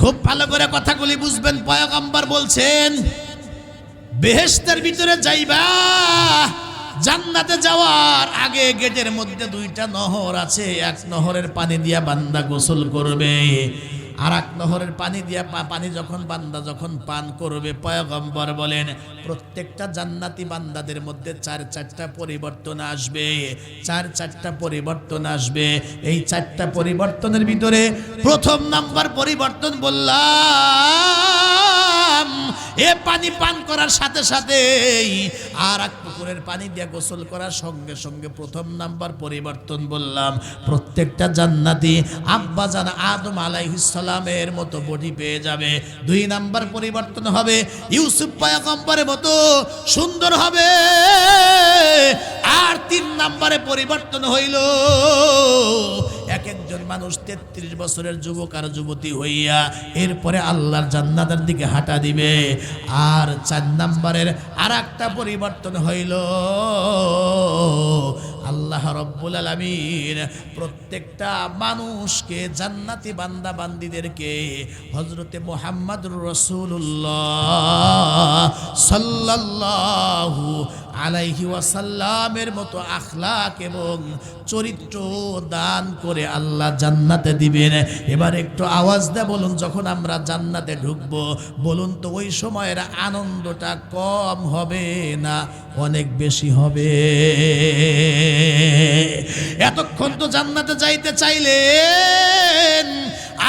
খুব ভালো করে কথাগুলি বুঝবেন। পয়গম্বর বলছেন বেহেশতের ভিতরে যাইবা, জান্নাতে যাওয়ার আগে গেটের মধ্যে দুইটা নহর আছে। এক নহরের পানি দিয়া বান্দা গোসল করবে, আর এক নহরের পানি দিয়া পানি যখন বান্দা পান করবে, পয়গম্বর বলেন প্রত্যেকটা জান্নাতি বান্দাদের মধ্যে চারটা পরিবর্তন আসবে। চারটা পরিবর্তন আসবে। এই চারটা পরিবর্তনের ভিতরে প্রথম নাম্বার পরিবর্তন বললাম, এ পানি পান করার সাথে সাথেই আর এক পুকুরের পানি দিয়ে গোসল করার সঙ্গে সঙ্গে প্রথম নাম্বার পরিবর্তন বললাম, প্রত্যেকটা জান্নাতি আব্বাজান আদম আলাইহিস সালামের মতো বডি পেয়ে যাবে। দুই নাম্বার পরিবর্তন হবে ইউসুফ পয়গম্বরের মতো সুন্দর হবে। আর তিন নাম্বারে পরিবর্তন হইল এক একজন মানুষ 33 বছরের যুবক আর যুবতী হইয়া এরপরে আল্লাহর জান্নাতের দিকে হাঁটা দিবে। আর চার নাম্বারের আর একটা পরিবর্তন হইল আল্লাহ রাব্বুল আলামিন প্রত্যেকটা মানুষকে জান্নাতি বান্দা বান্দীদেরকে হযরতে মুহাম্মদুর রাসূলুল্লাহ সাল্লাল্লাহু আলাইহি ওয়াসাল্লামের মতো আখলাক এবং চরিত্র দান করে আল্লাহ জান্নাতে দিবেন। এবার একটু আওয়াজ দিয়ে বলুন, যখন আমরা জান্নাতে ঢুকবো বলুন তো ওই সময়ের আনন্দটা কম হবে না অনেক বেশি হবে? এতক্ষণ তো জান্নাতে যাইতে চাইলেন,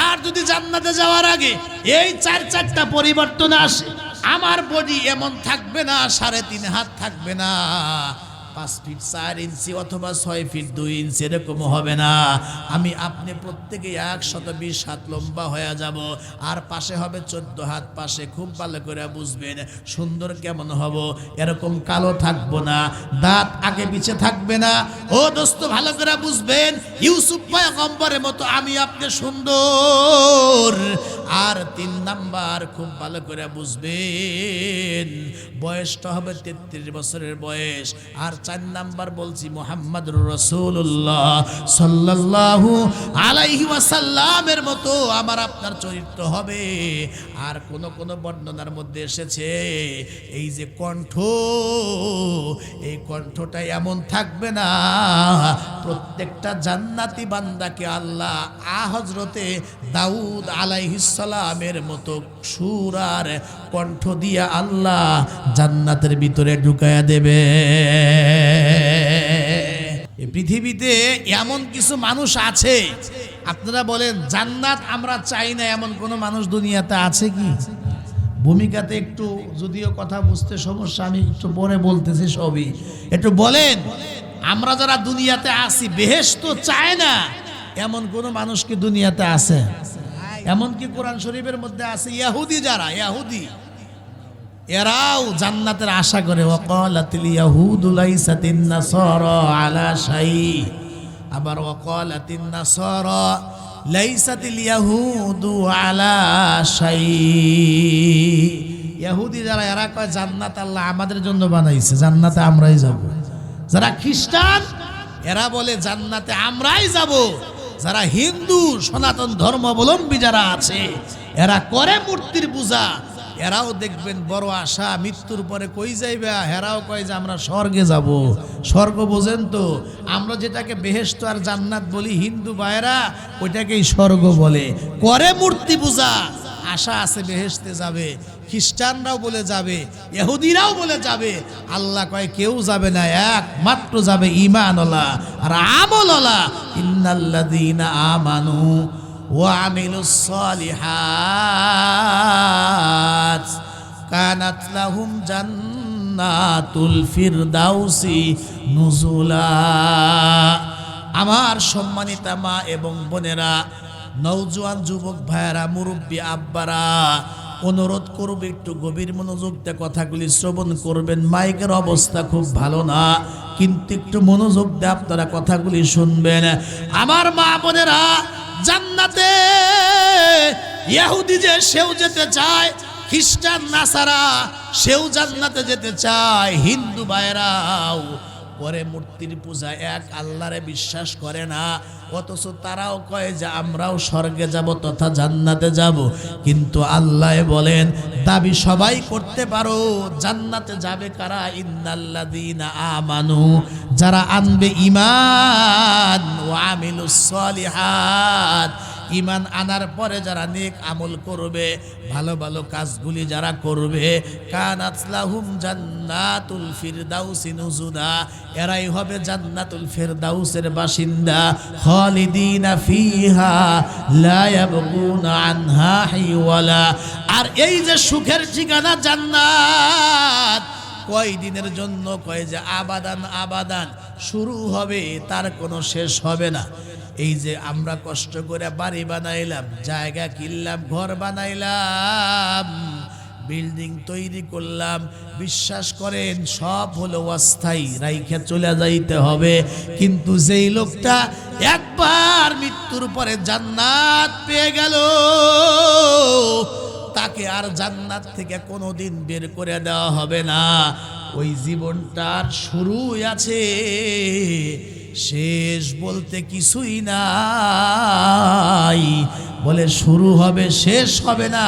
আর যদি জান্নাতে যাওয়ার আগে এই চারটা পরিবর্তন আসে, আমার বডি এমন থাকবে না, 3.5 হাত থাকবে না, 5 ফিট 4 ইঞ্চি অথবা 6 ফিট 2 ইঞ্চি এরকম হবে না। আমি আপনি প্রত্যেকে 120 হাত লম্বা হয়ে যাব, আর পাশে হবে 14 হাত পাশে। খুব ভালো করে বুঝবেন সুন্দর কেমন হব, এরকম কালো থাকবো না, দাঁত আগে পিছে থাকবে না। ও দোস্ত ভালো করে বুঝবেন, ইউসুফ পয়গম্বরের মতো আমি আপনি সুন্দর। আর 3 নাম্বার খুব ভালো করে বুঝবেন, বয়সটা হবে 33 বছরের বয়স। আর 4 নাম্বার বলছি মুহাম্মদুর রাসূলুল্লাহ সাল্লাল্লাহু আলাইহি ওয়াসাল্লামের মতো আমার আপনার চরিত্র হবে। আর কোন বর্ণনার মধ্যে এসেছে এই যে কণ্ঠ, এই কণ্ঠটা এমন থাকবে না, প্রত্যেকটা জান্নাতি বান্দাকে আল্লাহ হযরতে দাউদ আলাইহিস সালামের মতো সুর আর কণ্ঠ দিয়া আল্লাহ জান্নাতের ভিতরে ঢুকায়া দেবে। এই পৃথিবীতে এমন কিছু মানুষ আছে, আপনারা বলেন জান্নাত আমরা চাই না, এমন কোন মানুষ দুনিয়াতে আছে কি? ভূমিকাতে একটু যদিও কথা বুঝতে সমস্যা, আমি একটু পরে বলতেছি সবই। একটু বলেন, আমরা যারা দুনিয়াতে আছি বেহেশত চায় না, এমন কোন মানুষ কি দুনিয়াতে আছে? এমনকি কোরআন শরীফের মধ্যে আছে ইহুদি, যারা ইহুদি এরাও জান্নাতের আশা করে। ওয়াকালাতিল ইয়াহুদু লাইসাতিন নাসারা আলা শাই, আবার ওয়াকালাতিন নাসারা লাইসাতিল ইয়াহুদু আলা শাই। ইহুদি যারা, এরা কয় জান্নাত আল্লাহ আমাদের জন্য বানাইছে, জান্নাতে আমরাই যাব। যারা খ্রিস্টান এরা বলে জান্নাতে আমরাই যাব। যারা হিন্দু সনাতন ধর্মাবলম্বী যারা আছে এরা করে মূর্তির পূজা, এরাও দেখবেন বড় আশা মৃত্যুর পরে কই যাইবে, এরাও কয় যে আমরা স্বর্গে যাব। স্বর্গ বোঝেন তো, আমরা যেটাকে বেহেশত আর জান্নাত বলি, হিন্দু ভাইরা ওইটাকেই স্বর্গ বলে। করে মূর্তি পূজা, আশা আছে বেহেশতে যাবে। খ্রিস্টানরাও বলে যাবে, ইহুদিরাও বলে যাবে। আল্লাহ কয় কেউ যাবে না, একমাত্র যাবে ঈমানওয়ালা আর আমলওয়ালা। ইন্নাল্লাযীনা আমানু ওয়া আমিলুস সালিহাত কানাত লাহুম জান্নাতুল ফিরদাউসি নুজুলা। আমার সম্মানিতা মা এবং বোনেরা, নওজোয়ান যুবক ভাইয়েরা, মুরব্বী আব্বারা, অনুরোধ করব একটু গভীর মনোযোগ দিয়ে কথাগুলি শ্রবণ করবেন। মাইকের অবস্থা খুব ভালো না, কিন্তু একটু মনোযোগ দিয়ে আপনারা কথাগুলি শুনবেন। আমার মা বোনেরা, জান্নাতে ইহুদি যে সেও যেতে চায়, খ্রিস্টান নাসারা সেও জান্নাতে যেতে চায়, হিন্দু ভাইরাও পরে মূর্তির পূজা, এক আল্লাহরে বিশ্বাস করে না, অথচ তারাও কয় যে আমরাও স্বর্গে যাব তথা জান্নাতে যাব। কিন্তু আল্লাহ বলেন দাবি সবাই করতে পারো, জান্নাতে যাবে কারা? ইন্নাল্লাযীনা আমানু, যারা আনবে ঈমান, ওয়া আমিলুস সলিহাত, ঈমান আনার পরে যারা নেক আমল করবে, ভালো ভালো কাজগুলি যারা করবে, কানাত লাহুম জান্নাতুল ফিরদাউসি নুজুলা, এরাই হবে জান্নাতুল ফিরদাউসের বাসিন্দা, খালিদিনা ফিহা লা ইয়াবগুনা আনহা হিওয়ালা। আর এই যে সুখের ঠিকানা জান্নাত, কয় দিনের জন্য? কয় যে আবাদান আবাদান, শুরু হবে, তার কোনো শেষ হবে না। এই যে আমরা কষ্ট করে বাড়ি বানাইলাম, জায়গা কিনলাম, ঘর বানাইলাম, বিল্ডিং তৈরি করলাম, বিশ্বাস করেন সব হলো অস্থায়ী, রাইখে চলে যাইতে হবে। কিন্তু যেই লোকটা একবার মৃত্যুর পরে জান্নাত পেয়ে গেল, তাকে আর জান্নাত থেকে কোনোদিন বের করে দেওয়া হবে না। ওই জীবনটার শুরু আছে, শেষ বলতে কিছুই নাই। বলে শুরু হবে, শেষ হবে না।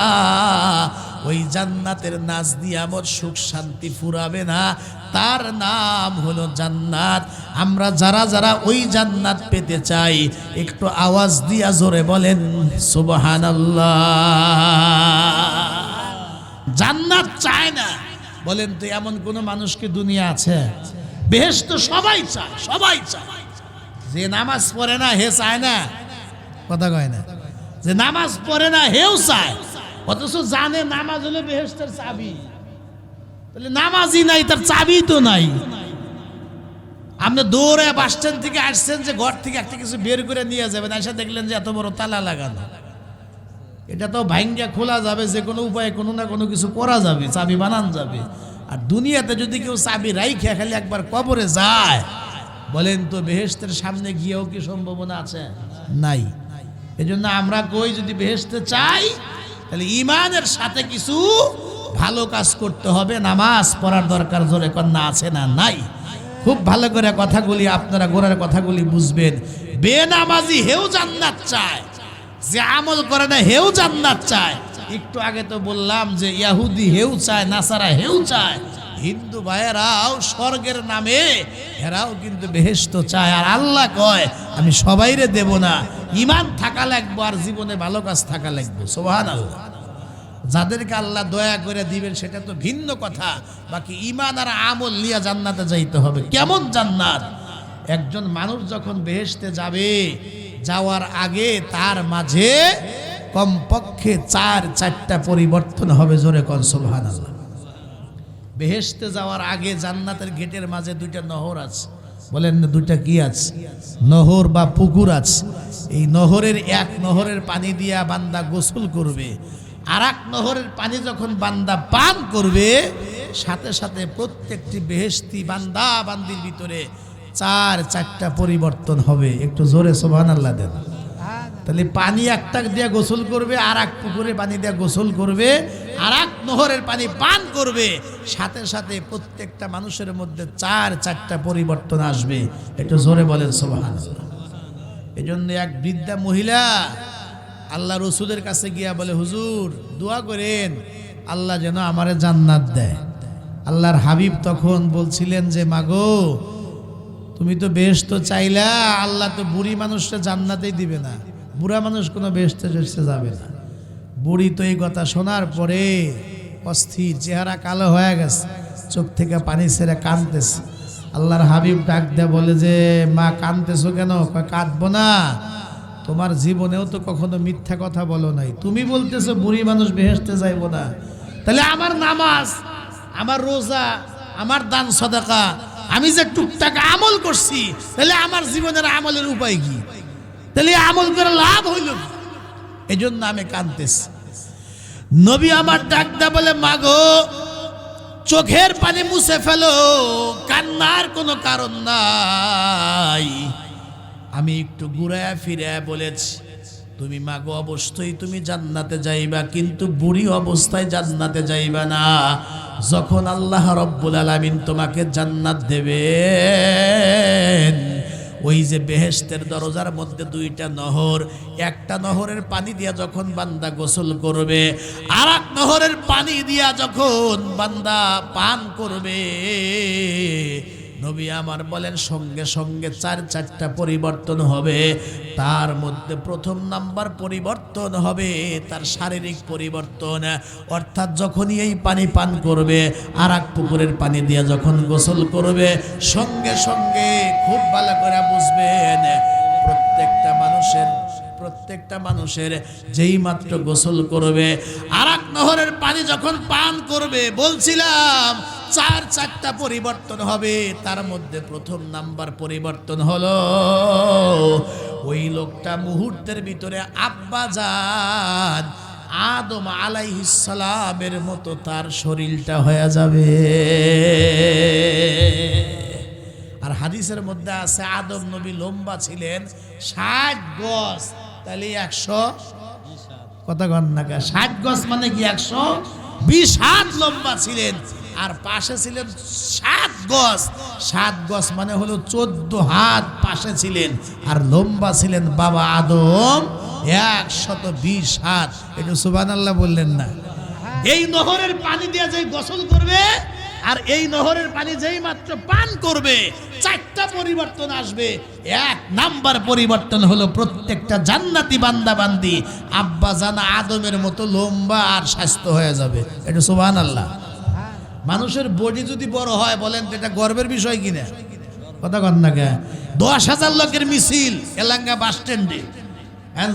ওই জান্নাতের নাজ নিয়ামত সুখ শান্তি ফুরাবে না, তার নাম হলো জান্নাত। আমরা যারা যারা ওই জান্নাত পেতে চাই, একটু আওয়াজ দিয়া জোরে বলেন সুবহানাল্লাহ। জান্নাত চায় না, বলেন তো এমন কোন মানুষ কি দুনিয়া আছে? বেহেশত সবাই চায়, সবাই চায়। যে নামাজ পড়ে না হে চায় না, কথা কয় না। যে নামাজ পড়ে না হেও চায়, অথচ জানে নামাজ হলো বেহেশতের চাবি। তাহলে নামাজই নাই, তার চাবি তো নাই। আপনি দৌড়ে বাস স্ট্যান্ড থেকে আসছেন যে ঘর থেকে একটা কিছু বের করে নিয়ে যাবেন, এসে দেখলেন যে এত বড় তালা লাগানো। এটা তো ভাঙ্গা খোলা যাবে, যে কোনো উপায়ে কোনো না কোনো কিছু করা যাবে, চাবি বানান যাবে। আর দুনিয়াতে যদি কেউ চাবি রাইখে খালি একবার কবরে যায়, বলেন তো বেহেশতের সামনে গিয়েও কি সম্ভাবনা আছে? নাই। এজন্য আমরা কই, যদি বেহেশতে চাই তাহলে ঈমানের সাথে কিছু ভালো কাজ করতে হবে, নামাজ পড়ার দরকার। জোরে কন্যা আছে না? নাই। খুব ভালো করে কথাগুলি আপনারা গোড়ার কথাগুলি বুঝবেন। বেনামাজি হেও জান্নাত চায়, যে আমল করে না হেও জান্নাত চায়। একটু আগে তো বললাম যে ইহুদি হেউ চায়, নাসারা হেউ চায়, হিন্দু ভাইয়েরাও স্বর্গের নামে এরাও কিন্তু বেহেশত চায়। আর আল্লাহ কয় আমি সবাইরে দেব না, ঈমান থাকা লাগবে আর জীবনে ভালো কাজ থাকা লাগবে। সুবহানাল্লাহ। যাদেরকে আল্লাহ দয়া করে দিবেন সেটা তো ভিন্ন কথা, বাকি ঈমান আর আমল নিয়ে জান্নাতে যাইতে হবে। কেমন জান্নাত? একজন মানুষ যখন বেহেশতে যাবে, যাওয়ার আগে তার মাঝে কমপক্ষে 4-4টা পরিবর্তন হবে। জোরে কোন সুবহানাল্লাহ। বেহেশতে যাওয়ার আগে জান্নাতের গেটের মাঝে 2টা নহর আছে। বলেন না 2টা কি আছে? নহর বা পুকুর আছে। এই নহরের এক নহরের পানি দিয়া বান্দা গোসল করবে, আর এক নহরের পানি যখন বান্দা পান করবে, সাথে সাথে প্রত্যেকটি বেহেশতি বান্দা বান্দির ভিতরে 4-4টা পরিবর্তন হবে। একটু জোরে সুবহানাল্লাহ দেন। তাহলে পানি একটা দিয়ে গোসল করবে, আর এক পুকুরে পানি দিয়ে গোসল করবে, আর এক নহরের পানি পান করবে, সাথে সাথে প্রত্যেকটা মানুষের মধ্যে 4-4টা পরিবর্তন আসবে। একটু জোরে বলেন সুবহানাল্লাহ। এই জন্য এক বৃদ্ধা মহিলা আল্লাহ রসুলের কাছে গিয়া বলে, হুজুর দোয়া করেন আল্লাহ যেন আমারে জান্নাত দেয়। আল্লাহর হাবিব তখন বলছিলেন যে মাগো, তুমি তো বেহেশত চাইলা, আল্লাহ তো বুড়ি মানুষটা জান্নাতেই দিবে না, বুড়া মানুষ কোনো বেহেশতে যাবে না। বুড়ি তো এই কথা শোনার পরে অস্থির, চেহারা কালো হয়ে গেছে, চোখ থেকে পানি ছেড়ে কাঁদতেছে। আল্লাহর হাবিব ডাক দেয়া বলে যে মা কাঁদতেছো কেন? কাঁদবো না, তোমার জীবনেও তো কখনো মিথ্যা কথা বলো নাই, তুমি বলতেছো বুড়ি মানুষ বেহেশতে যাইবো না, তাহলে আমার নামাজ, আমার রোজা, আমার দান সদাকা, আমি যে টুকটাক আমল করছি, তাহলে আমার জীবনের আমলের উপায় কি? তাহলে আমল করে লাভ হইল। এই জন্য আমি কাঁদতেছি। নবী আমার ডাক দা বলে মাগো, চোখের পানি মুছে ফেলো, কান্নার কোনো কারণ নাই। আমি একটু ঘুরায়া ফিরে বলেছি, তুমি মাগো অবশ্যই তুমি জান্নাতে যাইবা, কিন্তু বুড়ি অবস্থায় জান্নাতে যাইবা না। যখন আল্লাহ রব্বুল আলামিন তোমাকে জান্নাত দেবেন, ওই যে বেহেশতের দরজার মধ্যে দুইটা নহর, একটা নহরের পানি দিয়া যখন বান্দা গোসল করবে, আর এক নহরের পানি দিয়া যখন বান্দা পান করবে, নবী আমার বলেন সঙ্গে সঙ্গে চারটা পরিবর্তন হবে। তার মধ্যে প্রথম নাম্বার পরিবর্তন হবে তার শারীরিক পরিবর্তন, অর্থাৎ যখনই এই পানি পান করবে, আর এক পুকুরের পানি দিয়ে যখন গোসল করবে, সঙ্গে সঙ্গে খুব ভালো করে বুঝবেন প্রত্যেকটা মানুষের যেই মাত্র গোসল করবে, আর এক নহরের পানি যখন পান করবে, বলছিলাম চারটা পরিবর্তন হবে। তার মধ্যে প্রথম নাম্বার পরিবর্তন হলো ওই লোকটা মুহূর্তের ভিতরে আব্বাজান আদম আলাইহিস সালামের মতো তার শরীরটা হয়ে যাবে। আর হাদিসের মধ্যে আছে আদম নবী লম্বা ছিলেন 60 গজ, তাহলে 100 কথা গণ না, 60 গজ মানে কি 120 হাত লম্বা ছিলেন। আর পাশে ছিলেন 7 গজ, 7 গজ মানে হলো 14 হাত পাশে ছিলেন। আর লম্বা ছিলেন বাবা আদম 120 হাত। একটু সুবহানাল্লাহ বললেন না? এই নহরের পানি দিয়ে যেই গোসল করবে, আর এই নহরের পানি যেই মাত্র পান করবে, 4টা পরিবর্তন আসবে। 1 নাম্বার পরিবর্তন হলো প্রত্যেকটা জান্নাতি বান্দা বান্দি আব্বাজান আদমের মতো লম্বা আর স্বাস্থ্য হয়ে যাবে। একটু সুবহানাল্লাহ। মানুষের বডি যদি বড় হয়, বলেন তো এটা গর্বের বিষয় কিনা? কথা কন না কে? 10,000 লোকের মিছিল এলাঙ্গা বাস স্ট্যান্ডে,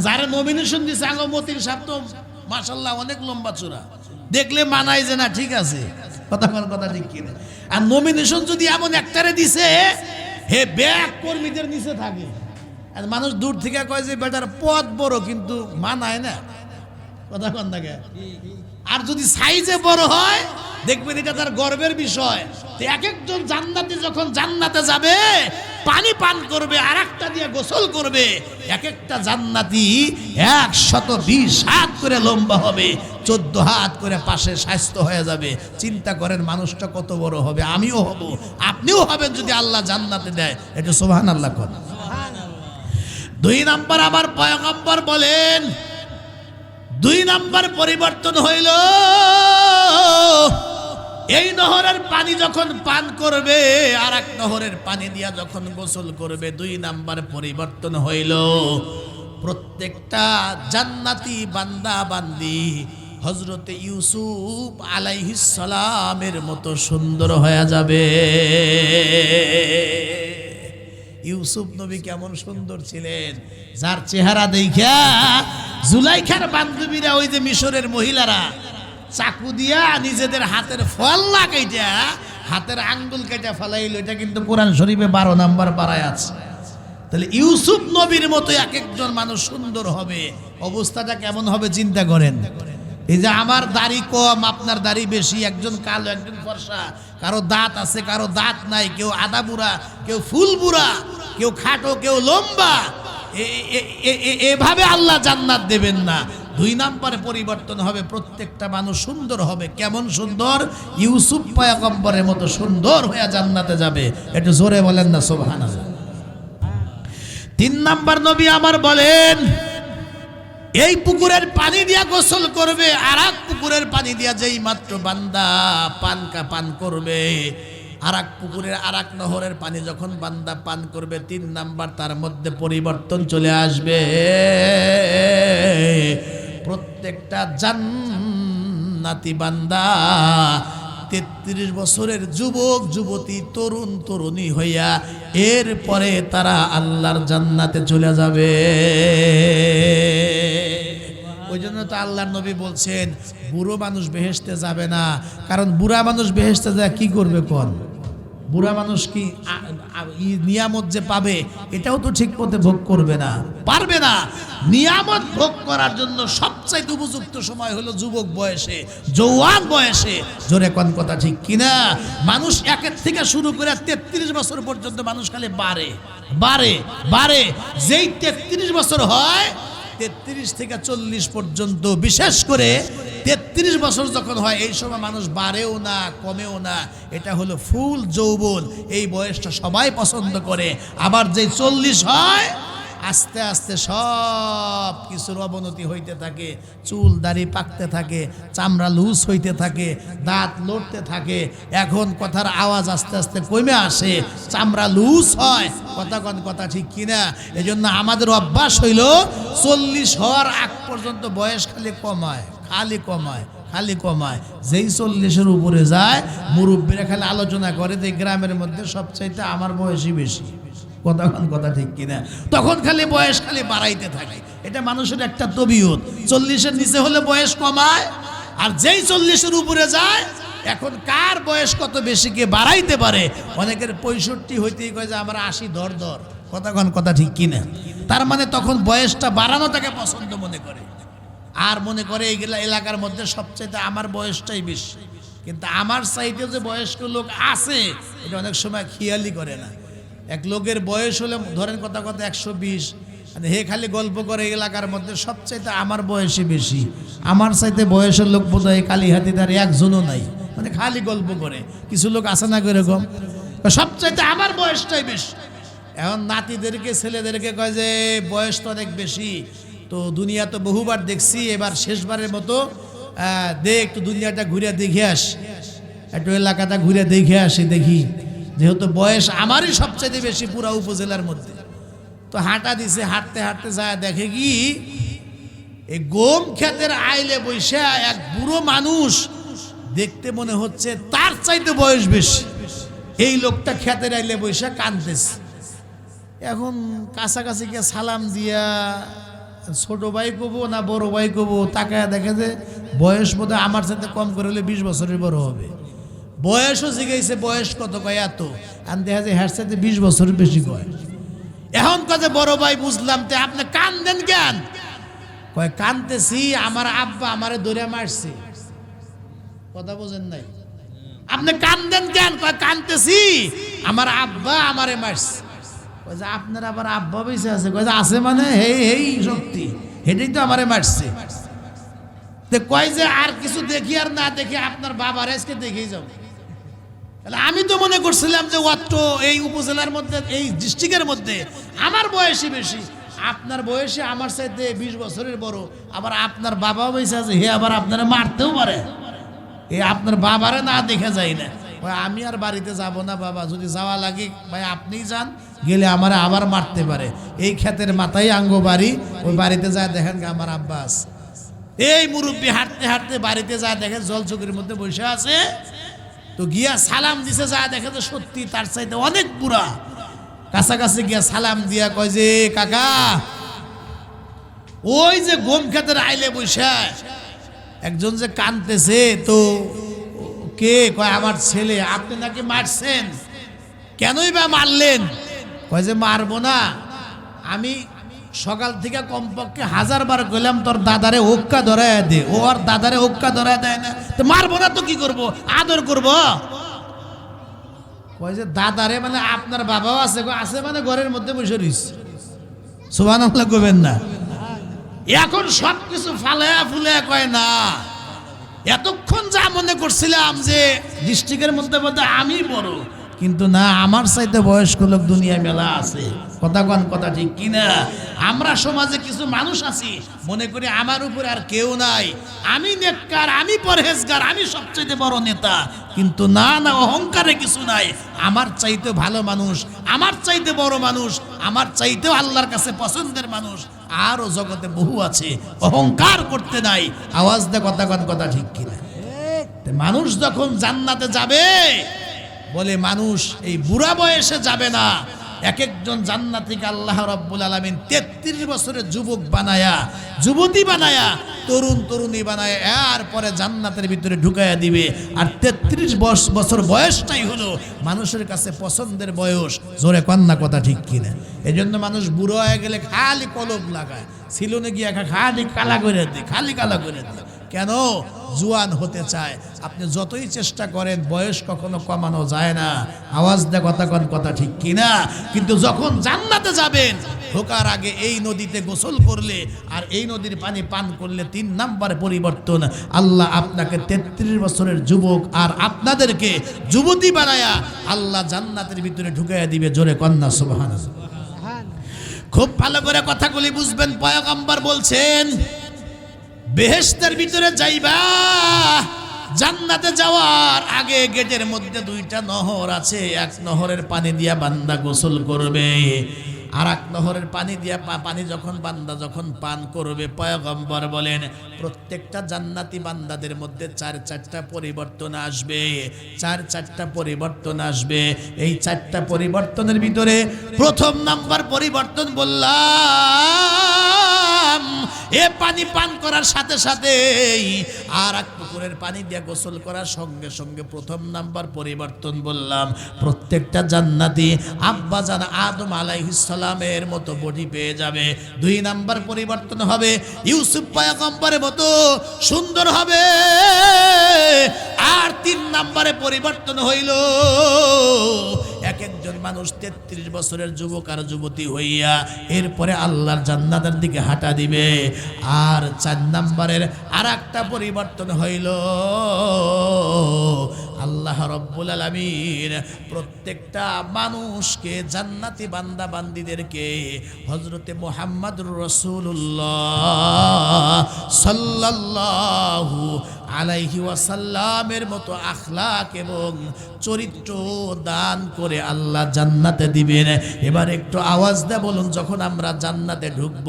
যারা নমিনেশন দিছে আঙ্গ মতির সাহেব তো মাশাআল্লাহ অনেক লম্বা চূড়া, দেখলে মানায় যে না ঠিক আছে। কথা ঠিক কিনা? আর নমিনেশন যদি এমন একটারে দিছে হে ব্যাক কর্মীদের নিচে থাকে, আর মানুষ দূর থেকে কয় যে বেটার পদ বড়, কিন্তু মানায় না। কথা কন না কে? আর যদি সাইজে বড় হয়, দেখবেন এটা তার গর্বের বিষয়। তো এক একজন জান্নাতি যখন জান্নাতে যাবে, পানি পান করবে, আর একটা দিয়ে গোসল করবে, এক একটা জান্নাতি 120 হাত করে লম্বা হবে, 14 হাত করে পাশে স্বাস্থ্য হয়ে যাবে। চিন্তা করেন মানুষটা কত বড় হবে। আমিও হব, আপনিও হবেন যদি আল্লাহ জান্নাতে দেয়। এটা সুবহানাল্লাহ কর। 2 নাম্বার আবার পয়গম্বর বলেন, 2 নাম্বার পরিবর্তন হইল এই নহরের পানি যখন পান করবে, আর এক নহরের পানি দিয়া যখন গোসল করবে, 2 নাম্বার পরিবর্তন হইল প্রত্যেকটা জান্নাতি বান্দা বান্দি হযরতে ইউসুফ আলাইহিস সালামের মতো সুন্দর হয়ে যাবে। ইউসুফ নবী কেমন সুন্দর ছিলেন, যার চেহারা দেখা জুলাইখার বান্ধবীরা, ওই যে মিশরের মহিলারা চাকু দিয়া নিজেদের হাতের ফল্লা কেটে হাতের আঙ্গুল কেটে ফেলাইল। এটা কিন্তু কোরআন শরীফে 12 নাম্বার পারায় আছে। তাহলে ইউসুফ নবীর মতো এক একজন মানুষ সুন্দর হবে, অবস্থাটা কেমন হবে চিন্তা করেন। এই যে আমার দাড়ি কম, আপনার দাড়ি বেশি, একজন কালো একজন ফর্সা, কারো দাঁত আছে কারো দাঁত নাই, কেউ আদা বুড়া কেউ ফুল বুড়া, কেউ খাটো কেউ লম্বা, এভাবে আল্লাহ জান্নাত দেবেন না। 2 নম্বরে পরিবর্তন হবে, প্রত্যেকটা মানুষ সুন্দর হবে। কেমন সুন্দর? ইউসুফ পয়গম্বরের মতো সুন্দর হয়ে জান্নাতে যাবে। একটু জোরে বলেন না সুবহানাল্লাহ। 3 নম্বর নবী আমার বলেন, এই পুকুরের পানি দিয়া গোসল করবে, আর এক পুকুরের পানি দিয়া যেই মাত্র বান্দা পান করবে, আর এক পুকুরের আর এক নহরের পানি যখন বান্দা পান করবে, 3 নাম্বার তার মধ্যে পরিবর্তন চলে আসবে। প্রত্যেকটা জান্নাতি বান্দা 33 বছরের যুবক যুবতী তরুণ তরুণী হইয়া এরপরে তারা আল্লাহর জান্নাতে চলে যাবে। ওই জন্য তো আল্লাহর নবী বলছেন বুড়ো মানুষ বেহেশতে যাবে না, কারণ বুড়া মানুষ বেহেশতে যায় কি করবে? কোন বুড়া মানুষ কি নিয়ামত যে পাবে এটাও তো ঠিক মতে ভোগ করবে না, পারবে না। নিয়ামত ভোগ করার জন্য সবচাইতে উপযুক্ত সময় হলো যুবক বয়সে, জওয়ান বয়সে। জোরে কোন কথা ঠিক কিনা? মানুষ 1 থেকে শুরু করে 33 বছর পর্যন্ত মানুষ খালি বাড়ে। যেই 33 বছর হয় 33 থেকে 40 পর্যন্ত, বিশেষ করে 33 বছর যখন হয় এই সময় মানুষ বাড়েও না কমেও না, এটা হলো ফুল যৌবন। এই বয়সটা সবাই পছন্দ করে। আবার যে 40 হয় আস্তে আস্তে সব কিছুর অবনতি হইতে থাকে, চুল দাড়ি পাকতে থাকে, চামড়া লুজ হইতে থাকে, দাঁত লড়তে থাকে। এখন কথার আওয়াজ আস্তে আস্তে কমে আসে, চামড়া লুজ হয়। কথা ঠিক কিনা? এই জন্য আমাদের অভ্যাস হইল 40 হওয়ার আগ পর্যন্ত বয়স খালি কমায়। যেই 40-এর উপরে যায় মুরব্বীরা খালি আলোচনা করে যে গ্রামের মধ্যে সবচাইতে আমার বয়সই বেশি। কথা ঠিক কিনা? তখন খালি বয়স খালি বাড়াইতে থাকে। এটা মানুষের একটা তবিয়ত। 40-এর নিচে হলে বয়স কমায়, আর যেই 40-এর উপরে যায়, এখন কার বয়স কত বেশি কে বাড়াইতে পারে। অনেকের 65 হইতেই কয় যে আমার 80 ধর। কথা ঠিক কিনা? তার মানে তখন বয়সটা বাড়ানোটাকে পছন্দ মনে করে, আর মনে করে এইগুলা এলাকার মধ্যে সবচাইতে আমার বয়সটাই বেশি। কিন্তু আমার চাইতে যে বয়স্ক লোক আছে এটা অনেক সময় খেয়ালই করে না। এক লোকের বয়স হলে ধরেন কথা 120, হে খালি গল্প করে এলাকার মধ্যে সবচাইতে আমার বয়সই বেশি, আমার চাইতে বয়সের লোক বোধহয় কালীহাতি তার একজনও নাই, মানে খালি গল্প করে। কিছু লোক আছে না এরকম, সবচাইতে আমার বয়সটাই বেশি। এখন নাতিদেরকে ছেলেদেরকে কয় যে বয়স তো অনেক বেশি, তো দুনিয়া তো বহুবার দেখছি, এবার শেষবারের মতো একটু দুনিয়াটা ঘুরে দেখে একটু এলাকাটা ঘুরে দেখি, যেহেতু বয়স আমারই সবচাইতে বেশি পুরা উপজেলার মধ্যে। তো হাঁটা দিছে, হাঁটতে যায় দেখে কি এই গম ক্ষেতের আইলে বৈশা এক বুড়ো মানুষ, দেখতে মনে হচ্ছে তার চাইতে বয়স বেশি। এই লোকটা ক্ষেতের আইলে বৈশা কাঁদতেছে। এখন কাছাকাছি গিয়ে সালাম দিয়া ছোট ভাই কবো না বড় ভাই কবো, তাকায় দেখে যে বয়স বোধহয় আমার সাথে কম করে হলে 20 বছরের বড় হবে। বয়সও জিজ্ঞাসা বয়স কত, কয় এত। আর দেখা যায় হ্যার সাথে 20 বছরের বেশি কয়। এখন কাজে বড় ভাই বুঝলাম, তে আপনি কান্দেন কেন? কয় কানতেছি আমার আব্বা আমারে ধরে মারছে। কথা বোঝেন নাই? আপনি কান্দেন কেন? কয় কানতেছি আমার আব্বা আমারে মারছে। কয় যে আপনার আবার আব্বা বেঁচে আছে? কয় যে আছে মানে এই শক্তি, হেঁটেই তো আমারে মারছে। কয় যে আর কিছু দেখি আর না দেখি আপনার বাবার আজকে দেখেই যাও। আমি তো মনে করছিলাম যে অত এই উপজেলার মধ্যে, এই ডিস্ট্রিক্টের মধ্যে আমার বয়সই বেশি। আপনার বয়সে আমার চাইতে 20 বছরের বড়, আবার আপনার বাবাও বেঁচে আছে, হে আবার আপনারা মারতেও পারে। আপনার বাবারে না দেখে যায় না। আমি আর বাড়িতে যাব না বাবা, যদি যাওয়া লাগে ভাই আপনিই যান, গেলে আমার আবার মারতে পারে। এই ক্ষেতের মাথায় আঙ্গ বাড়ি, ওই বাড়িতে যায় দেখেন আমার আব্বা আছে। এই মুরব্বী হাঁটতে বাড়িতে যায় দেখে জল চোখের মধ্যে বসে আছে। তো গিয়া সালাম দিছে, যা দেখে তো সত্যি তার চাইতে অনেক বুড়া। কাছাকাছি গিয়া সালাম দিয়া কয় যে কাকা, ওই যে গম ক্ষেতের আইলে বসে একজন যে কাঁদতেছে, তো কে? কয় আমার ছেলে। আপনি নাকি মারছেন? কেনই বা মারলেন? কয় যে মারবো না, আমি সকাল থেকে কমপক্ষে 1000 বার কইলাম তোর দাদারে ওক্কা ধরায় দে, ও আর দাদারে ওক্কা ধরায় দেয় না, তো মারবো না তো কি করব, আদর করব। কয় যে দাদারে মানে আপনার বাবাও আছে? আছে মানে ঘরের মধ্যে বসে রইছে। সুবহানাল্লাহ কইবেন না? এখন সবকিছু ফালায়া ফুলায়া কয় না। এতক্ষণ যা মনে করছিলাম যে ডিস্ট্রিক্টের মধ্যে বোধহয় আমি বড়, কিন্তু না, আমার চাইতে বয়স্ক লোক দুনিয়ায় মেলা আছে। কথা ঠিক কিনা? আমরা সমাজে কিছু মানুষ আছি মনে করি আমার উপরে আর কেউ নাই, আমি নেককার, আমি পরহেজগার, আমি সবচেয়ে বড় নেতা। কিন্তু না, অহংকারে কিছু নাই। আমার চাইতে ভালো মানুষ, আমার চাইতে বড় মানুষ, আমার চাইতেও আল্লাহর কাছে পছন্দের মানুষ আরো জগতে বহু আছে। অহংকার করতে নাই। আওয়াজ দে কথা ঠিক কিনা? মানুষ যখন জান্নাতে যাবে, বলে মানুষ এই বুড়া বয়সে যাবে না। এক একজন জান্নাতীকে আল্লাহ রাব্বুল আলামিন 33 বছরের যুবক বানায়া, যুবতী বানায়া, তরুণী বানায়া এরপরে জান্নাতের ভিতরে ঢুকাইয়া দিবে। আর 33 বছর বয়সটাই হলো মানুষের কাছে পছন্দের বয়স। জোরে কন্যা কথা ঠিক কিনা? এই জন্য মানুষ বুড়ো হয়ে গেলে খালি কলম লাগায়, সিলনে গিয়ে খালি কালা করে দেয়, কেন? জুয়ান হতে চায়। আপনি যতই চেষ্টা করেন বয়স কখনো কমানো যায় না। আওয়াজ দেয় কথা ঠিক কিনা? কিন্তু যখন জান্নাতে যাবেন ঢোকার আগে এই নদীতে গোসল করলে আর এই নদীর পানি পান করলে 3 নাম্বার পরিবর্তন। আল্লাহ আপনাকে 33 বছরের যুবক আর আপনাদেরকে যুবতী বানায়া আল্লাহ জান্নাতের ভিতরে ঢুকাইয়া দিবে। জোরে কন্যা সুবহানাল্লাহ। খুব ভালো করে কথাগুলি বুঝবেন। পয়গম্বর বলছেন বেহেশতের ভিতরে যাইবা, জান্নাতে যাওয়ার আগে গেটের মধ্যে 2টা নহর আছে। এক নহরের পানি দিয়া বান্দা গোসল করবে, আর এক নহরের পানি দিয়া পানি যখন বান্দা পান করবে, পয়গম্বর বলেন প্রত্যেকটা জান্নাতি বান্দাদের মধ্যে 4-4টা পরিবর্তন আসবে। 4-4টা পরিবর্তন আসবে। এই 4টা পরিবর্তনের ভিতরে প্রথম নাম্বার পরিবর্তন বললাম এ পানি পান করার সাথে সাথেই আর এক পুকুরের পানি দিয়ে গোসল করার সঙ্গে সঙ্গে প্রথম নাম্বার পরিবর্তন বললাম প্রত্যেকটা জান্নাতি আব্বাজান আদম আলাইহিস সালামের মতো বডি পেয়ে যাবে। 2 নাম্বার পরিবর্তন হবে ইউসুফ পয়গম্বরের মতো সুন্দর হবে। আর 3 নাম্বারে পরিবর্তন হইল এক একজন মানুষ 33 বছরের যুবক আর যুবতী হইয়া এরপরে আল্লাহর জান্নাতের দিকে হাঁটা দিবে। আর 4 নাম্বারের আর একটা পরিবর্তন হইল আল্লাহ রব্বুল আলামিন প্রত্যেকটা মানুষকে জান্নাতি বান্দা বান্দীদেরকে হযরতে মুহাম্মদুর রাসূলুল্লাহ সাল্লাল্লাহু আলাইহি ওয়াসাল্লামের মতো আখলাক এবং চরিত্র দান করে আল্লাহ জান্নাতে দিবেন। এবার একটু আওয়াজ দিয়ে বলুন, যখন আমরা জান্নাতে ঢুকব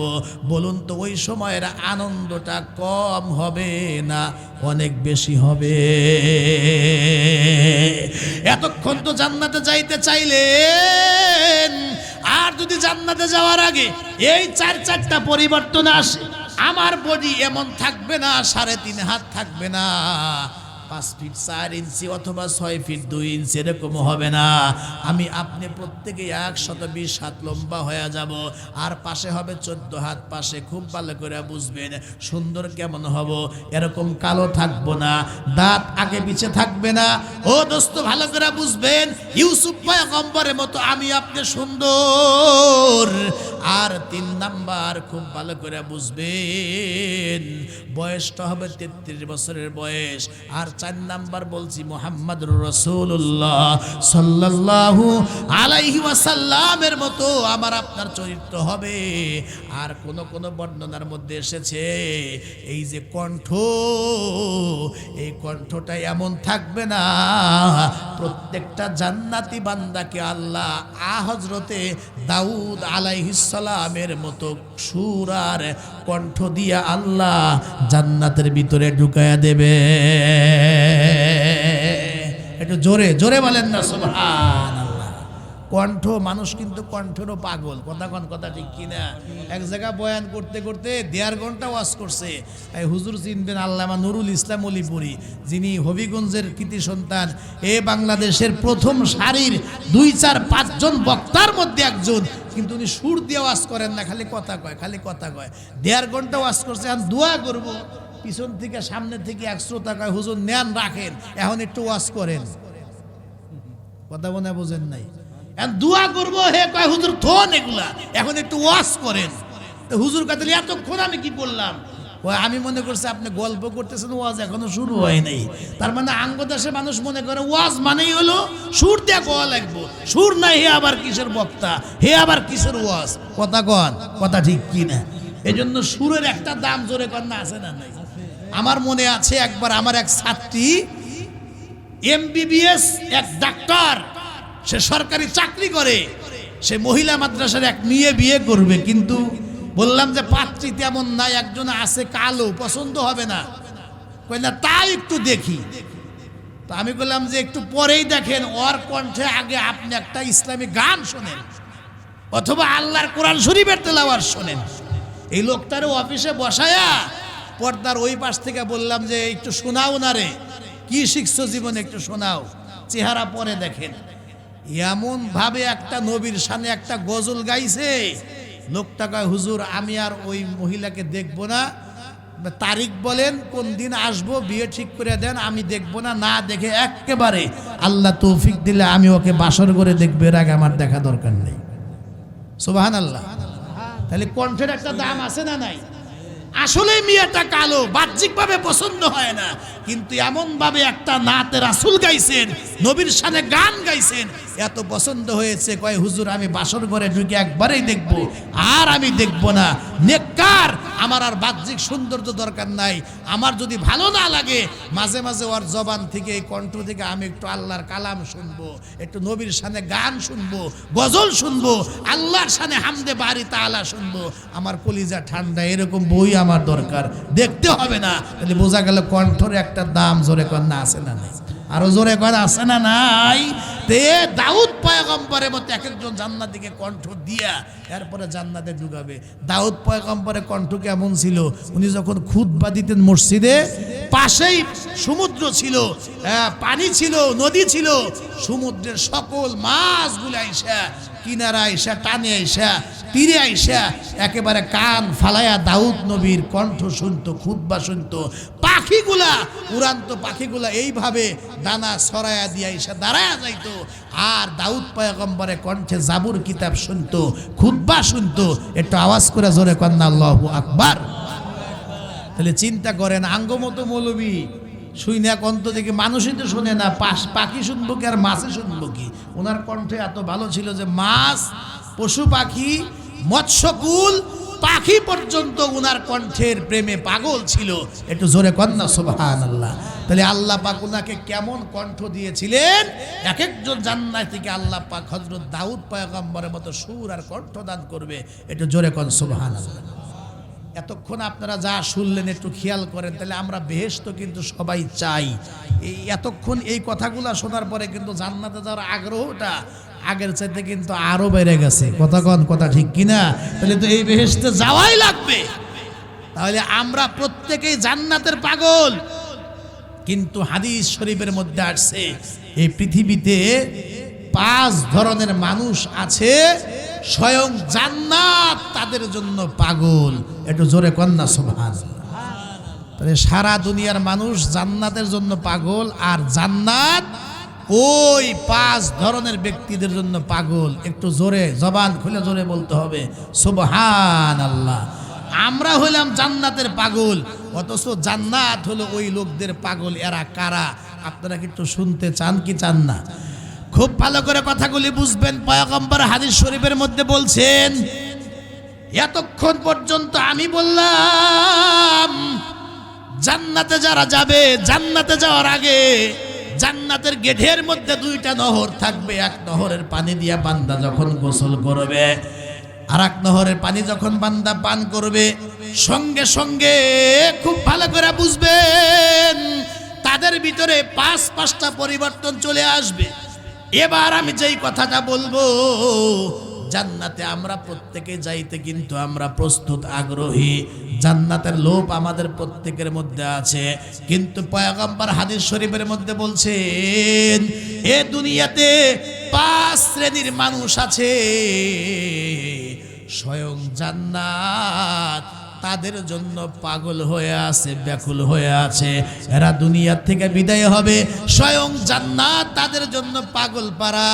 বলুন তো ওই সময়ের আনন্দটা কম হবে না অনেক বেশি হবে? এতক্ষণ তো জান্নাতে যাইতে চাইলেন, আর যদি জান্নাতে যাওয়ার আগে এই 4-4টা পরিবর্তন আসে, আমার বডি এমন থাকবে না, 3.5 হাত থাকবে না, 5 ফিট 4 ইঞ্চি অথবা 6 ফিট 2 ইঞ্চি এরকম হবে না। আমি আপনি প্রত্যেকে 120 হাত লম্বা হয়ে যাব। আর পাশে হবে 14 হাত পাশে। খুব ভালো করে বুঝবেন সুন্দর কেমন হব। এরকম কালো থাকবো না, দাঁত আগে পিছে থাকবে না। ও দোস্ত ভালো করে বুঝবেন ইউসুফ পয়গম্বরের মতো আমি আপনি সুন্দর। আর 3 নাম্বার খুব ভালো করে বুঝবেন বয়সটা হবে 33 বছরের বয়স। আর 4 নাম্বার বলছি মুহাম্মদুর রাসূলুল্লাহ সাল্লাল্লাহু আলাইহি ওয়াসাল্লামের মতো আমার আপনার চরিত্র হবে। আর কোন বর্ণনার মধ্যে এসেছে এই যে কণ্ঠ, এই কণ্ঠটা এমন থাকবে না। প্রত্যেকটা জান্নাতি বান্দাকে আল্লাহ হযরতে দাউদ আলাইহিস সালামের মতো সুর আর কণ্ঠ দিয়া আল্লাহ জান্নাতের ভিতরে ঢুকায়া দেবে। একটু জোরে জোরে বলেন না সুবহানাল্লাহ। কণ্ঠ, মানুষ কিন্তু কণ্ঠেরও পাগল। কথা ঠিক কিনা? এক জায়গায় বয়ান করতে করতে 1.5 ঘন্টা ওয়াজ করছে। এই হুজুর চিনবেন আল্লামা নুরুল ইসলাম অলিপুরি, যিনি হবিগঞ্জের কৃতি সন্তান। এ বাংলাদেশের প্রথম সারির 2-4-5 জন বক্তার মধ্যে একজন। কিন্তু উনি সুর দিয়ে ওয়াজ করেন না, খালি কথা কয়। 1.5 ঘন্টা ওয়াজ করছে। এখন দোয়া করব, পিছন থেকে সামনে থেকে 1 শ্রোতা কয় হুজুর নেন রাখেন, এখন একটু ওয়াজ করেন। কথা মনে বোঝেন নাই? এখন দোয়া করব, হে কয় হুজুর থন এগুলা, এখন একটু ওয়াজ করেন। তো হুজুর কয় তাহলে এতক্ষণ আমি কি বললাম? আমি মনে করছি আপনি গল্প করতেছেন, ওয়াজ এখনো শুরু হয় নাই। তার মানে আঙ্গদেশে মানুষ মনে করে ওয়াজ মানেই হলো সুর দিয়ে কোয়া লাগবো। সুর নাই, হে আবার কিসের বক্তা, হে আবার কিসের ওয়াজ। কথা ঠিক কি না? এই জন্য সুরের একটা দাম জোরে কন্যা আছে না নাই? আমার মনে আছে একবার আমার এক ছাত্রী MBBS এক ডাক্তার, সে সরকারি চাকরি করে, সে মহিলা মাদ্রাসার এক মেয়ে বিয়ে করবে। কিন্তু বললাম যে পাত্রী তেমন নাই, একজন আছে কালো, পছন্দ হবে না। কইলা তাই একটু দেখি। তো আমি বললাম যে একটু পরেই দেখেন, ওর কণ্ঠে আগে আপনি একটা ইসলামী গান শোনেন অথবা আল্লাহর কোরআন শরীফের তেলাওয়াত শোনেন। এই লোকটারে অফিসে বসায়া পর্দার ওই পাশ থেকে বললাম যে একটু শোনাও না রে, কি শিখছো জীবনে একটু শোনাও। চেহারা পরে দেখেন, এমন ভাবে একটা নবীর সামনে একটা গজল গাইছে। লোকটা কয় হুজুর আমি আর ওই মহিলাকে দেখবো না, তারিখ বলেন, কোন দিন আসবো, বিয়ে ঠিক করে দেন, আমি দেখবো না, না দেখে একেবারে আল্লাহ তৌফিক দিলে আমি ওকে বাসর করে দেখবো, এর আগে আমার দেখা দরকার নেই। সুবহানাল্লাহ। তাহলে কণ্ঠের একটা দাম আছে না নাই? আসলে মেয়েটা কালো, বাহ্যিকভাবে পছন্দ হয় না, কিন্তু এমন ভাবে একটা নাতে রাসূল গাইছেন, নবীর শানে গান গাইছেন, এত পছন্দ হয়েছে, কয় হুজুর আমি বাসর ঘরে ঢুকে একবারেই দেখব, আর আমি দেখব না। নেককার, আমার আর বাহ্যিক সৌন্দর্য দরকার নাই, আমার যদি ভালো না লাগে মাঝে মাঝে ওর জবান থেকে, এই কণ্ঠ থেকে আমি একটু আল্লাহর কালাম শুনবো, একটু নবীর শানে গান শুনবো, গজল শুনবো, আল্লাহর শানে হামদে বারি তাআলা শুনবো, আমার কলিজা ঠান্ডা, এরকম বই আমার দরকার, দেখতে হবে না। তাহলে বোঝা গেল কণ্ঠের একটা দাম, জোরে কন্যা আছে না নাই? আরো জোরে কন্যা আছে না নাই? তে দাউদ পয়গম্বরের মতো এক একজন জান্নাতীকে কণ্ঠ দিয়া এরপরে জান্নাতে ঢুকাবে। দাউদ পয়গম্বরের কণ্ঠ কেমন ছিল? উনি যখন খুতবা দিতেন মসজিদে, পাশেই সমুদ্র ছিল, পানি ছিল, নদী ছিল, সমুদ্রের সকল মাছগুলো আইসা কিনারা আইসা, টানে আইসা, তীরে আইসা একেবারে কান ফালায়া দাউদ নবীর কণ্ঠ শুনতো, খুতবা শুনতো। পাখিগুলা, উড়ান্ত পাখিগুলা এইভাবে দানা ছড়ায়া দিয়ে আইসা দাঁড়ায়া যাইতো, আর দাউদ পয়গম্বরের কণ্ঠে জাবুর কিতাব শুনতো, খুতবা শুনতো। একটু আওয়াজ করে জোরে কন্না আল্লাহু আকবার। তাহলে চিন্তা করেন, আঙ্গমতো মৌলবী শুই না কণ্ঠ থেকে, মানুষই তো শোনে না, পাখি শুনবো কি আর মাছে শুনবো কি? ওনার কণ্ঠে এত ভালো ছিল যে মাছ, পশু পাখি, মৎস্যকুল পাখি পর্যন্ত উনার কণ্ঠের প্রেমে পাগল ছিল। একটু জোরে কন্না সুবহানাল্লাহ। তাহলে আল্লাহ পাক উনাকে কেমন কণ্ঠ দিয়েছিলেন, এক একজন জান্নাতীকে আল্লাহ পাক হযরত দাউদ পয়গম্বরের মতো সুর আর কণ্ঠ দান করবে। একটু জোরে কন সুবহানাল্লাহ। এতক্ষণ আপনারা যা শুনলেন একটু খেয়াল করেন, তাহলে আমরা বেহেশত কিন্তু সবাই চাই। এই এতক্ষণ এই কথাগুলো শোনার পরে কিন্তু জান্নাতে যাওয়ার আগ্রহটা আগের চাইতে কিন্তু আরো বেড়ে গেছে। কথা ঠিক কিনা? তাহলে তো এই বেহেশতে যাওয়াই লাগবে। তাহলে আমরা প্রত্যেকেই জান্নাতের পাগল। কিন্তু হাদিস শরীফের মধ্যে আসছে, এই পৃথিবীতে 5 ধরনের মানুষ আছে, স্বয়ং জান্নাত তাদের জন্য পাগল। একটু জোরে কন্না সুবহানাল্লাহ। তাহলে সারা দুনিয়ার মানুষ জান্নাতের জন্য পাগল, আর জান্নাত ওই 5 ধরনের ব্যক্তিদের জন্য পাগল। একটু জোরে জবান খুলে জোরে বলতে হবে সুবহানাল্লাহ। আমরা হইলাম জান্নাতের পাগল, অথচ জান্নাত হলো ওই লোকদের পাগল। এরা কারা? আপনারা কি একটু শুনতে চান কি চান না? খুব ভালো করে কথাগুলি বুঝবেন। পয়গম্বর হাদিস শরীফের মধ্যে বলছেন, এতক্ষণ পর্যন্ত আমি বললাম জান্নাতে যারা যাবে, জান্নাতে যাওয়ার আগে জান্নাতের গেটের মধ্যে 2টা নহর থাকবে। এক নহরের পানি দিয়া বান্দা যখন গোসল করবে, আর এক নহরের পানি যখন বান্দা পান করবে, সঙ্গে সঙ্গে খুব ভালো করে বুঝবেন তাদের ভিতরে 5টা পরিবর্তন চলে আসবে। এবার আমি যেই কথাটা বলবো, জান্নাতে আমরা প্রত্যেকে যাইতে কিন্তু আমরা প্রস্তুত, আগ্রহী। জান্নাতের লোভ আমাদের প্রত্যেকের মধ্যে আছে। কিন্তু পয়গম্বর হাদিস শরীফের মধ্যে বলছেন, এ দুনিয়াতে 5 শ্রেণীর মানুষ আছে, স্বয়ং জান্নাত তাদের জন্য পাগল হয়ে আছে, ব্যাকুল হয়ে আছে। এরা দুনিয়া থেকে বিদায় হবে, স্বয়ং জান্নাত তাদের জন্য পাগল পারা।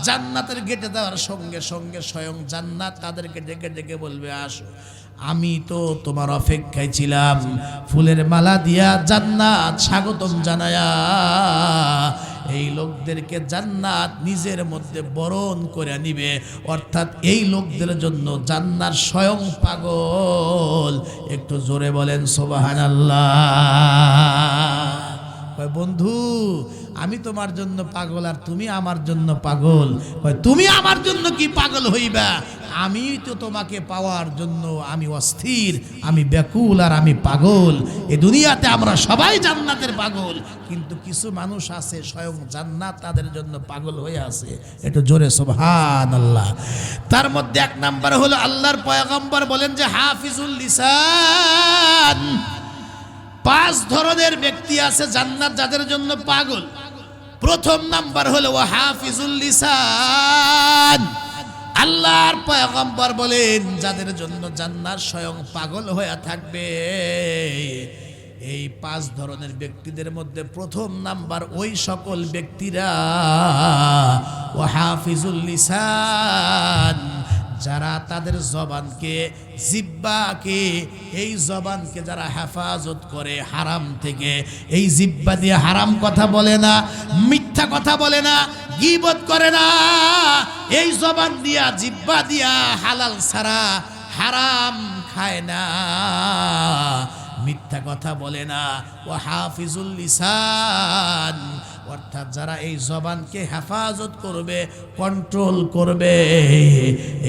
জান্নাতের গেটে দেওয়ার সঙ্গে সঙ্গে স্বয়ং জান্নাত তাদেরকে ডেকে ডেকে বলবে, আসো, আমি তো তোমার অপেক্ষায় ছিলাম। ফুলের মালা দিয়া জান্নাত স্বাগতম জানায়া এই লোকদেরকে জান্নাত নিজের মধ্যে বরণ করে নিবে। অর্থাৎ এই লোকদের জন্য জান্নাত স্বয়ং পাগল। একটু জোরে বলেন সুবহানাল্লাহ। বন্ধু, আমি তোমার জন্য পাগল আর তুমি আমার জন্য পাগল। তুমি আমার জন্য কি পাগল হইবা? আমি তো তোমাকে পাওয়ার জন্য আমি অস্থির, আমি ব্যাকুল আর আমি পাগল। এই দুনিয়াতে আমরা সবাই জান্নাতের পাগল, কিন্তু কিছু মানুষ আছে স্বয়ং জান্নাত তাদের জন্য পাগল হয়ে আছে। একটু জোরে সুবহানাল্লাহ। তার মধ্যে 1 নাম্বার হলো আল্লাহর পয়গম্বর বলেন যে হাফিজুল লিসান। 5 ধরনের ব্যক্তি আছে জান্নাত যাদের জন্য পাগল। প্রথম নাম্বার হলো হাফিজুল লিসান। আল্লাহর পয়গম্বর বলেন যাদের জন্য জান্নাত স্বয়ং পাগল হয়ে থাকবে এই 5 ধরনের ব্যক্তিদের মধ্যে প্রথম নাম্বার ওই সকল ব্যক্তিরা ওয়াহাফিজুল লিসান, যারা তাদের জবানকে জিহ্বাকে এই জবানকে যারা হেফাজত করে হারাম থেকে, এই জিহ্বা দিয়ে হারাম কথা বলে না, মিথ্যা কথা বলে না, গীবত করে না, এই জবান দিয়া জিহ্বা দিয়া হালাল ছাড়া হারাম খায় না, মিথ্যা কথা বলে না। ওয়াহাফিজুল লিসান, অর্থাৎ যারা এই জবানকে হেফাজত করবে, কন্ট্রোল করবে,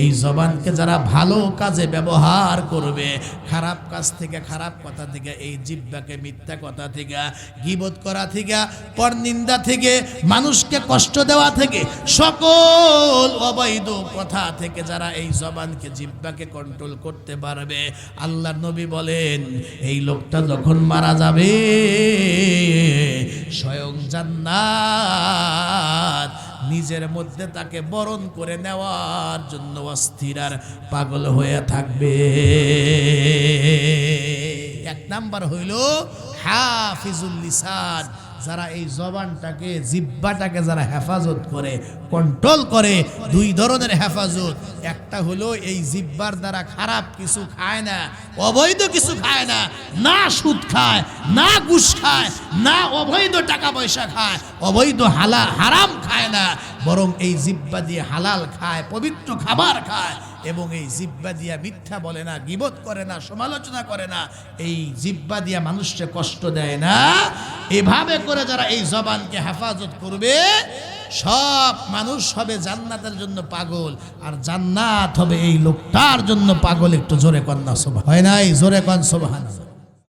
এই জবানকে যারা ভালো কাজে ব্যবহার করবে, খারাপ কাজ থেকে, খারাপ কথা থেকে, এই জিহ্বাকে মিথ্যা কথা থেকে, গীবত করা থেকে, পরনিন্দা থেকে, মানুষকে কষ্ট দেওয়া থেকে, সকল অবৈধ কথা থেকে যারা এই জবানকে জিহ্বাকে কন্ট্রোল করতে পারবে, আল্লাহর নবী বলেন এই লোকটা যখন মারা যাবে স্বয়ং জান্নাত নিজের মধ্যে তাকে বরণ করে নেওয়ার জন্য অস্থির আর পাগল হয়ে থাকবে। এক নাম্বার হইল হাফিজুল লিসান, যারা এই জবানটাকে জিহ্বাটাকে যারা হেফাজত করে, কন্ট্রোল করে। 2 ধরনের হেফাজত, একটা হলো এই জিহ্বার দ্বারা খারাপ কিছু খায় না, অবৈধ কিছু খায় না, না সুদ খায়, না ঘুষ খায়, না অবৈধ টাকা পয়সা খায়, অবৈধ হারাম খায় না, বরং এই জিহ্বা দিয়ে হালাল খায়, পবিত্র খাবার খায়, এবং এই জিহ্বা দিয়া মিথ্যা বলে না, গীবত করে না, সমালোচনা করে না, এই জিহ্বা দিয়া মানুষকে কষ্ট দেয় না। এভাবে করে যারা এই জবানকে হেফাজত করবে সব মানুষ হবে জান্নাতের জন্য পাগল, আর জান্নাত হবে এই লোকটার জন্য পাগল। একটু জোরে কন্যা সুবহান, হয় নাই? জোরে কন সুবহান।